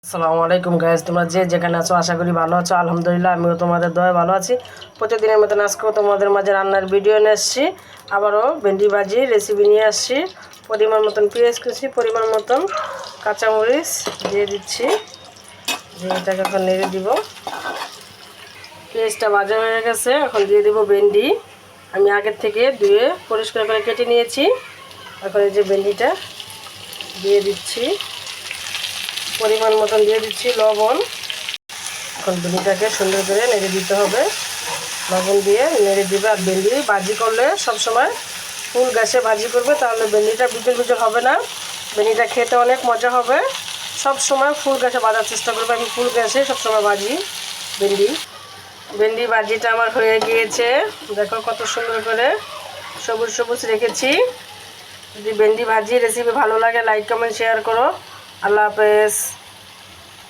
আসসালামু আলাইকুম গাইস, তোমরা যে যেখানে আছো আশা করি ভালো আছো। আলহামদুলিল্লাহ আমিও তোমাদের দয়ায় ভালো আছি। প্রতিদিনের মতন আজকেও তোমাদের মাঝে রান্নার ভিডিও নিয়ে আসছি। আবারও ভেন্ডি ভাজি রেসিপি নিয়ে আসছি। পরিমাণ মতন পেঁয়াজ কুচি, পরিমাণ মতন কাঁচামরিচ দিয়ে দিচ্ছি। দিয়ে এটাকে এখন নেড়ে দিব। পেঁয়াজটা ভাজা হয়ে গেছে, এখন দিয়ে দিব ভেন্ডি। আমি আগের থেকে ধুয়ে পরিষ্কার করে কেটে নিয়েছি। এখন এই যে ভেন্ডিটা দিয়ে দিচ্ছি, পরিমাণ মতন দিয়ে দিচ্ছি লবণ। এখন ভেন্ডিটাকে সুন্দর করে নেড়ে দিতে হবে, লবণ দিয়ে নেড়ে দিবে। আর ভেন্ডি ভাজি করলে সবসময় ফুল গ্যাসে ভাজি করবে, তাহলে ভেন্ডিটা বিকেল বিকেল হবে না, ভেন্ডিটা খেতে অনেক মজা হবে। সব সময় ফুল গ্যাসে ভাজার চেষ্টা করবে। আমি ফুল গ্যাসে সবসময় ভাজি ভেন্ডি ভাজিটা আমার হয়ে গিয়েছে। দেখো কত সুন্দর করে সবুজ সবুজ রেখেছি। যদি ভেন্ডি ভাজি রেসিপি ভালো লাগে লাইক কমেন্ট শেয়ার করো। আল্লাহ হাফেজ।